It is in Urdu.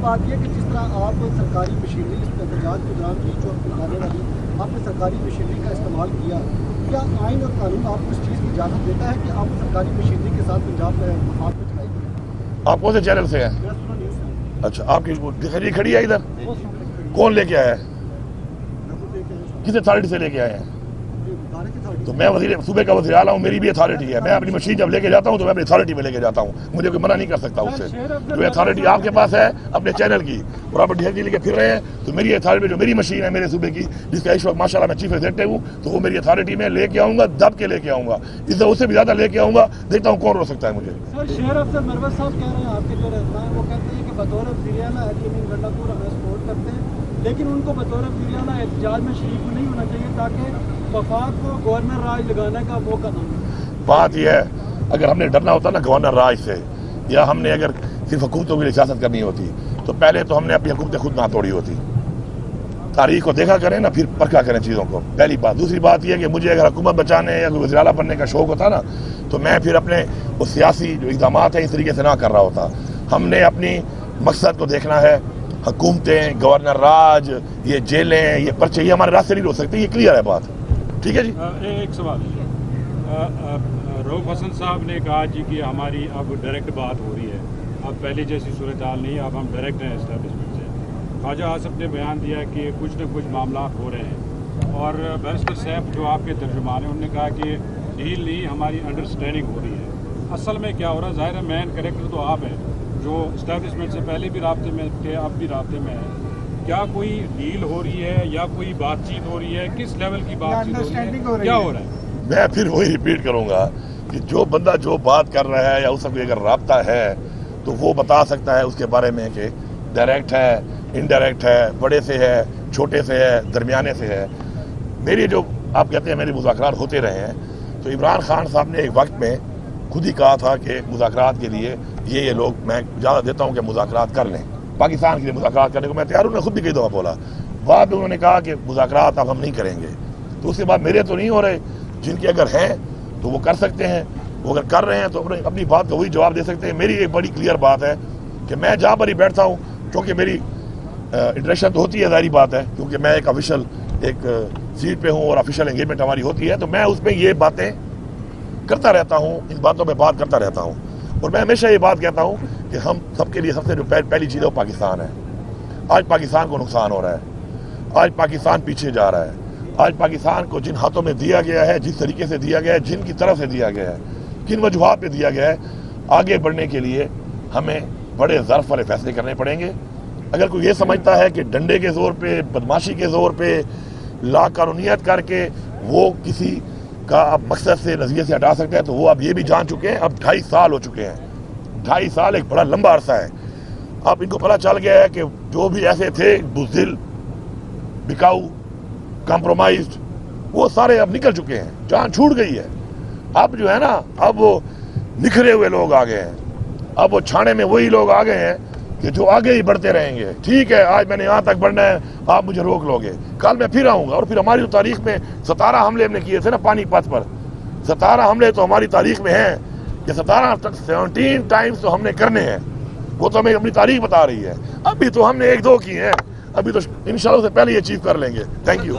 بات یہ کہ جس طرح آپ سرکاری مشینری احتجاج کے دوران کی جو نکالنے والی آپ نے سرکاری مشینری کا استعمال کیا، کیا آئین اور قانون آپ کو اس چیز کی اجازت دیتا ہے کہ آپ سرکاری مشینری کے ساتھ پنجاب میں مفاد میں چلائی گئی؟ آپ کون سے چینل سے ہیں؟ اچھا، آپ کی دکھری کھڑی ہے ادھر؟ کون لے کے آیا ہے؟ کس اتھارٹی سے لے کے آئے ہیں؟ تو میں صوبے کا وزیر اعلیٰ ہوں، میری بھی اتھارٹی ہے. میں اپنی مشین جب لے کے جاتا ہوں تو میں اپنی اتھارٹی میں لے کے جاتا ہوں، مجھے کوئی منع نہیں کر سکتا اس سے. جو اتھارٹی آپ کے پاس ہے اپنے چینل کی اور آپ ڈھیر لے کے پھر رہے ہیں، تو میری اتھارٹی جو میری مشین ہے میرے صوبے کی، جس کا اس وقت ماشاء اللہ میں چیف ایگزیکٹو ہوں، تو وہ میری اتھارٹی میں لے کے آؤں گا، دب کے لے کے آؤں گا. اس سے بھی زیادہ لے کے آؤں گا، دیکھتا ہوں کون روک سکتا ہے مجھے. سر شہر افسر مروت صاحب کہہ رہے ہیں آپ کے جو رہنما ہیں وہ کہتے ہیں کہ بطور وزیر اعلیٰ حکیم گنڈا پور ہمیں سپورٹ کرتے ہیں، لیکن ان کو بطور وزیر اعلیٰ احتجاج میں شریک نہیں ہونا چاہیے تاکہ وفاق کو گورنر راج لگانے کا موقع نہ ملے. بات یہ ہے، اگر ہم نے ڈرنا ہوتا نا گورنر راج سے، یا ہم نے اگر صرف حکومتوں کے لیے سیاست کرنی ہوتی، تو پہلے تو ہم نے اپنی حکومتیں خود نہ توڑی ہوتی. تاریخ کو دیکھا کریں نا، پھر پرکھا کریں چیزوں کو. پہلی بات. دوسری بات یہ کہ مجھے اگر حکومت بچانے یا وزیر اعلیٰ بننے کا شوق ہوتا نا، تو میں پھر اپنے وہ سیاسی جو اقدامات ہیں اس طریقے سے نہ کر رہا ہوتا. ہم نے اپنی مقصد کو دیکھنا ہے. حکومتیں، گورنر راج، یہ جیلیں، یہ پرچے، یہ ہمارے راستے نہیں روک سکتے. یہ کلیئر ہے بات. ٹھیک ہے جی. ایک سوال، رؤف حسن صاحب نے کہا جی کہ ہماری اب ڈائریکٹ بات ہو رہی ہے، اب پہلے جیسی صورتحال نہیں، اب ہم ڈائریکٹ ہیں اسٹیبلشمنٹ سے. خواجہ آصف نے بیان دیا کہ کچھ نہ کچھ معاملات ہو رہے ہیں، اور بیرسٹر صاحب جو آپ کے ترجمان ہیں انہوں نے کہا کہ ڈیل نہیں، ہماری انڈرسٹینڈنگ ہو رہی ہے. اصل میں کیا ہو رہا ہے؟ ظاہر ہے مین کریکٹر تو آپ ہیں جو اسٹیبلشمنٹ سے پہلے بھی رابطے میں تھے، اب بھی رابطے میں ہیں. کیا کوئی ڈیل ہو رہی ہے یا کوئی بات چیت ہو رہی ہے؟ کس لیول کی بات چیت ہو رہی ہے؟ کیا ہو رہا ہے؟ میں پھر وہی ریپیٹ کروں گا کہ جو بندہ جو بات کر رہا ہے یا اس کا کوئی اگر رابطہ ہے تو وہ بتا سکتا ہے اس کے بارے میں کہ ڈائریکٹ ہے، انڈائریکٹ ہے، بڑے سے ہے، چھوٹے سے ہے، درمیانے سے ہے. میری جو آپ کہتے ہیں میرے مذاکرات ہوتے رہے ہیں، تو عمران خان صاحب نے ایک وقت میں خود ہی کہا تھا کہ مذاکرات کے لیے یہ لوگ میں اجازت دیتا ہوں کہ مذاکرات کر لیں، پاکستان کے لیے مذاکرات کرنے کو میں تیار ہوں. نے خود بھی کئی دفعہ بولا. بعد میں انہوں نے کہا کہ مذاکرات اب ہم نہیں کریں گے. تو اس کے بعد میرے تو نہیں ہو رہے، جن کے اگر ہیں تو وہ کر سکتے ہیں، وہ اگر کر رہے ہیں تو اپنی بات کا وہی جواب دے سکتے ہیں. میری ایک بڑی کلیئر بات ہے کہ میں جہاں پر ہی بیٹھتا ہوں، کیونکہ میری انٹریکشن تو ہوتی ہے، ظاہری بات ہے، کیونکہ میں ایک آفیشیل ایک سیٹ پہ ہوں اور آفیشیل انگیجمنٹ ہماری ہوتی ہے، تو میں اس میں یہ باتیں کرتا رہتا ہوں، ان باتوں پہ بات کرتا رہتا ہوں. اور میں ہمیشہ یہ بات کہتا ہوں کہ ہم سب کے لیے سب سے جو پہلی چیز ہے وہ پاکستان ہے. آج پاکستان کو نقصان ہو رہا ہے، آج پاکستان پیچھے جا رہا ہے. آج پاکستان کو جن ہاتھوں میں دیا گیا ہے، جس طریقے سے دیا گیا ہے، جن کی طرف سے دیا گیا ہے، کن وجوہات پہ دیا گیا ہے، آگے بڑھنے کے لیے ہمیں بڑے ظرف والے فیصلے کرنے پڑیں گے. اگر کوئی یہ سمجھتا ہے کہ ڈنڈے کے زور پہ، بدماشی کے زور پہ، لا قانونیت کر کے وہ کسی کا اب مقصد سے نظریے سے ہٹا سکتا ہے، تو وہ اب یہ بھی جان چکے ہیں. اب 2.5 سال ہو چکے ہیں. 2.5 سال ایک بڑا لمبا عرصہ ہے. اب ان کو پتہ چل گیا ہے کہ جو بھی ایسے تھے بزدل، بکاؤ، کمپرومائزڈ، وہ سارے اب نکل چکے ہیں. جان چھوٹ گئی ہے. اب جو ہے نا، اب وہ نکھرے ہوئے لوگ آ گئے ہیں. اب وہ چھانے میں وہی لوگ آ گئے ہیں کہ جو آگے ہی بڑھتے رہیں گے. ٹھیک ہے، آج میں نے یہاں تک بڑھنا ہے، آپ مجھے روک لو گے، کل میں پھر آؤں گا. اور پھر ہماری جو تاریخ میں 17 حملے ہم نے کیے تھے نا پانی پت پر، 17 حملے تو ہماری تاریخ میں ہیں کہ 17 ٹائمز تو ہم نے کرنے ہیں. وہ تو ہمیں اپنی تاریخ بتا رہی ہے. ابھی تو ہم نے 1-2 کی ہیں، ابھی تو انشاءاللہ سے پہلے یہ اچیو کر لیں گے. Thank you.